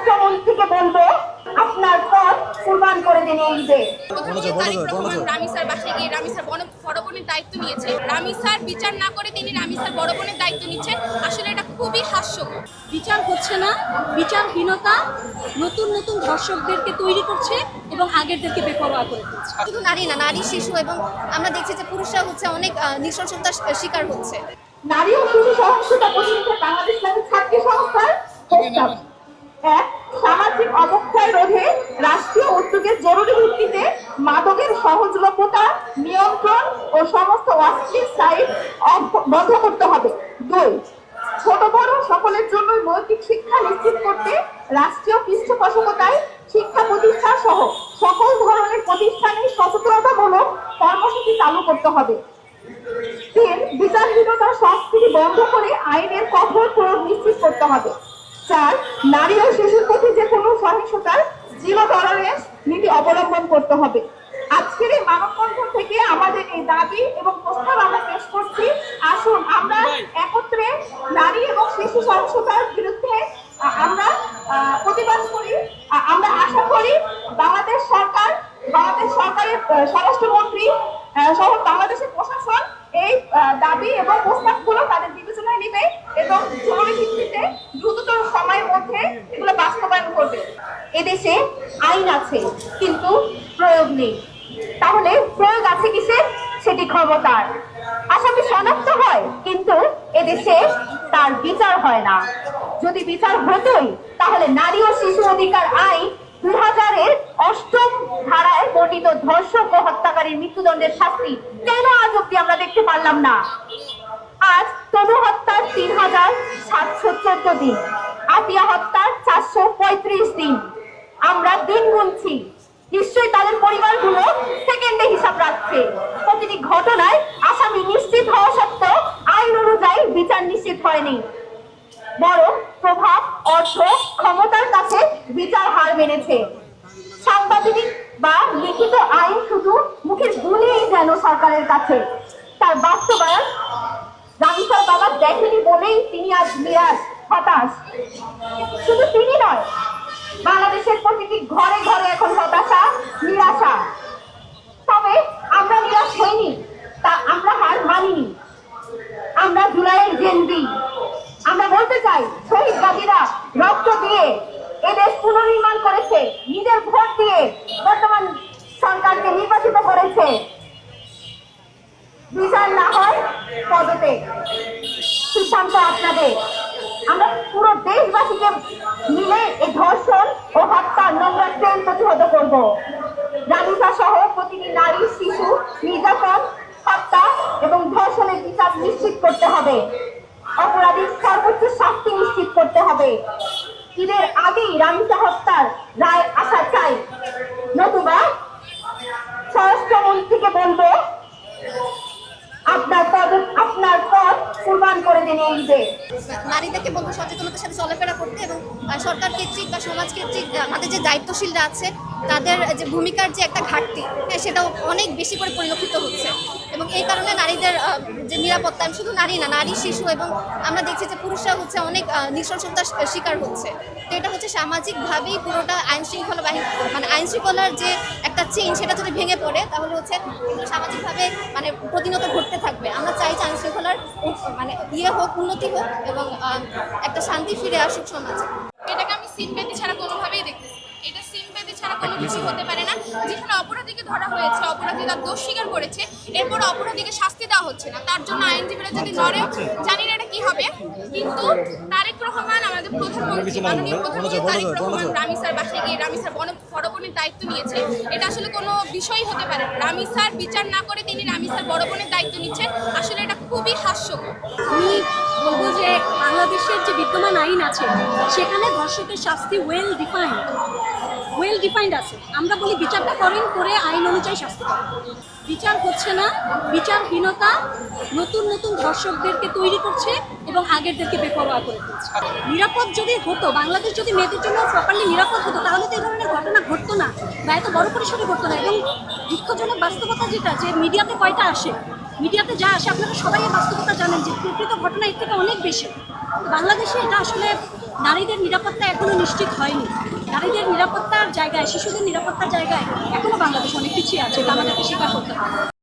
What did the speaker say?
স্বরাষ্ট্রমন্ত্রীকে বলবো আপনার পথ কুরবান করে দিন এই ঈদে। রামি স্যার বাসায় গিয়ে রামি স্যার বড় বোনের দায়িত্ব নিয়েছে। রামি স্যার বিচার না করে তিনি রামি স্যার বড় বোনের দায়িত্ব নিচ্ছেন। আসলে এটা খুবই হাস্যকর। বিচার হচ্ছে না, বিচারহীনতা নতুন নতুন ধর্ষকদেরকে তৈরি করছে এবং আগেরদেরকে বেপরোয়া করে দিচ্ছে। শুধু নারী না, নারী, শিশু এবং আমরা দেখছি যে পুরুষরা হচ্ছে অনেক নৃশংসতার শিকার হচ্ছে। নারী ও শিশু সহিংসতা প্রতিরোধে বাংলাদেশ নারী ছাত্রী সংস্থার প্রস্তাব। এক, সামাজিক অবক্ষয় রোধে রাষ্ট্রীয় উদ্যোগের জরুরি ভিত্তিতে মাদকের সহজলভ্যতা নিয়ন্ত্রণ ও সমস্ত অশ্লীল সাইট বন্ধ করতে হবে। দুই, ছোট বড় সকলের জন্য নৈতিক শিক্ষা নিশ্চিত করতে রাষ্ট্রীয় পৃষ্ঠপোষকতায় শিক্ষা প্রতিষ্ঠান সহ সকল ধরনের প্রতিষ্ঠানে সচেতনতামূলক কর্মসূচি চালু করতে হবে। তিন, বিচারহীনতার সংস্কৃতি বন্ধ করে আইনের কঠোর প্রয়োগ নিশ্চিত করতে হবে। চার, নারী ও শিশুর প্রতি যে কোনো সহিংসতার জিরো টলারেন্স নীতি অবলম্বন করতে হবে। আজকের এই মানববন্ধন থেকে আমাদের এই দাবি এবং প্রস্তাব আমরা পেশ করছি। আসুন আমরা একত্রে নারী এবং শিশু সহিংসতার বিরুদ্ধে আমরা প্রতিবাদ করি। আমরা আশা করি বাংলাদেশ সরকারের স্বরাষ্ট্রমন্ত্রী সহ বাংলাদেশের প্রশাসন এই দাবি এবং প্রস্তাবগুলো তাদের বিবেচনায় নেবে এবং জরুরি ভিত্তিতে দ্রুততর সময়ের মধ্যে এগুলো বাস্তবায়ন করবে। এদেশে আইন আছে কিন্তু প্রয়োগ নেই। তাহলে প্রয়োগ আছে কিসের? সেটি ক্ষমতার। আসামি শনাক্ত হয় কিন্তু এদেশে তার বিচার হয় না। যদি বিচার হতোই তাহলে নারী ও শিশু অধিকার আইন 2000-এর 8ম ধারায় বর্ণিত ধর্ষক ও হত্যাকারীর মৃত্যুদণ্ডের শাস্তি কেন আজ অব্দি আমরা দেখতে পারলাম না? আজ তনু হত্যার 3714 দিন, আতিয়া হত্যার 435 দিন। আমরা দিন গুনছি, নিশ্চয়ই তাদের পরিবারগুলো সেকেন্ডে হিসাব রাখছে। প্রতিটি ঘটনায় আসামি নিশ্চিত হওয়া সত্ত্বেও আইন অনুযায়ী বিচার নিশ্চিত হয়নি, বরং প্রভাব, অর্থ, ক্ষমতার কাছে বিচার হার মেনেছে। সাংবাদিক বা লিখিত আইন শুধু মুখের গুলিই যেন সরকারের কাছে। তার বাস্তবায়ন রামিসার বাবা দেখেনি বলেই তিনি আজ নিরাশ, হতাশ। শুধু তিনি নয়, বাংলাদেশের প্রতিটি ঘরে ঘরে এখন হতাশা, নিরাশা। তবে আমরা নিরাশ হইনি, তা আমরা হার মানিনি। আমরা জুলাইয়ের জেনজি। আমরা বলতে চাই, শহীদ গাজীরা রক্ত দিয়ে এদেশ পুনর্নির্মাণ করেছে, নিজের ভোট দিয়ে বর্তমান সরকারকে নির্বাচিত করেছে। বিচার না হয় পদতে, সিদ্ধান্ত আপনাদের। আমরা পুরো দেশবাসীকে মিলে এই ধর্ষণ ও হত্যার নোংরা ট্রেন প্রতিহত করব। রামিসা সহ প্রতিটি নারী, শিশু নির্যাতন, হত্যা এবং ধর্ষণের বিচার নিশ্চিত করতে হবে। অপরাধীর সর্বোচ্চ শাস্তি নিশ্চিত করতে হবে। ঈদের আগেই রামিসা হত্যার রায় আসা চাই, নতুবা স্বরাষ্ট্রমন্ত্রীকে বলবো আপনার পথ কুরবান করে দিন এই ঈদে। নারীদেরকে বলবো সচেতনতার সাথে চলাফেরা করতে এবং সরকার কর্তৃক বা সমাজ কর্তৃক আমাদের যে দায়িত্বশীলরা আছে তাদের যে ভূমিকার যে একটা ঘাটতি, সেটাও অনেক বেশি করে পরিলক্ষিত হচ্ছে। এবং এই কারণে নারীদের যে নিরাপত্তা, শুধু নারী না, নারী, শিশু এবং আমরা দেখছি যে পুরুষরা হচ্ছে অনেক নৃশংসতার শিকার হচ্ছে। তো এটা হচ্ছে সামাজিকভাবেই পুরোটা আইনশৃঙ্খলা মানে আইনশৃঙ্খলার যে একটা চেইন, সেটা যদি ভেঙে পড়ে তাহলে হচ্ছে সামাজিকভাবে মানে প্রতিনিয়ত ঘটতে থাকবে। আমরা চাই যে আইনশৃঙ্খলার মানে হোক, উন্নতি হোক এবং একটা শান্তি ফিরে আসুক সমাজে। এটাকে আমি সিম্প্যাথি ছাড়া কোনোভাবেই দেখতেছি। এটা সিম্প্যাথি ছাড়া কোনো কিছু হতে পারে না। যেখানে অপরাধীকে ধরা হয়েছে, অপরাধী তার দোষ স্বীকার করেছে, এরপর অপরাধীকে শাস্তি দেওয়া হচ্ছে না, তার জন্য আইনজীবীরা যদি নড়ে, জানি না এটা কি হবে। কিন্তু তারেক রহমান, আমাদের প্রধানমন্ত্রী, মাননীয় প্রধানমন্ত্রী তারেক রহমান রামি স্যার বাসায় গিয়ে রামি স্যার বড় বোনের দায়িত্ব নিয়েছে। এটা আসলে কোনো বিষয়ই হতে পারে না। রামি স্যার বিচার না করে তিনি রামি স্যার বড় বোনের দায়িত্ব নিচ্ছেন। আসলে এটা খুবই হাস্যকর। আমি বলবো যে বাংলাদেশের যে বিদ্যমান আইন আছে সেখানে ধর্ষকের শাস্তি ওয়েল ডিফাইন্ড আছে। আমরা বলি বিচারটা করেন, করে আইন অনুযায়ী শাস্তি করেন। বিচার হচ্ছে না, বিচারহীনতা নতুন নতুন ধর্ষকদেরকে তৈরি করছে এবং আগেরদেরকে বেপরোয়া করে দিচ্ছে। নিরাপদ যদি হতো, বাংলাদেশ যদি মেয়েদের জন্য প্রপারলি নিরাপদ হতো, তাহলে তো এই ধরনের ঘটনা ঘটতো না বা এত বড় পরিসরে ঘটতো না। এবং দুঃখজনক বাস্তবতা যেটা, যে মিডিয়াতে কয়টা আসে, মিডিয়াতে যা আসে আপনারা সবাই এই বাস্তবতা জানেন যে প্রকৃত ঘটনা এর থেকে অনেক বেশি। বাংলাদেশে এটা আসলে নারীদের নিরাপত্তা এখনো নিশ্চিত হয়নি। নারীদের নিরাপত্তার জায়গায়, শিশুদের নিরাপত্তার জায়গায় এখনো বাংলাদেশ অনেক পিছিয়ে আছে, এটা আমাদেরকে স্বীকার করতে হবে।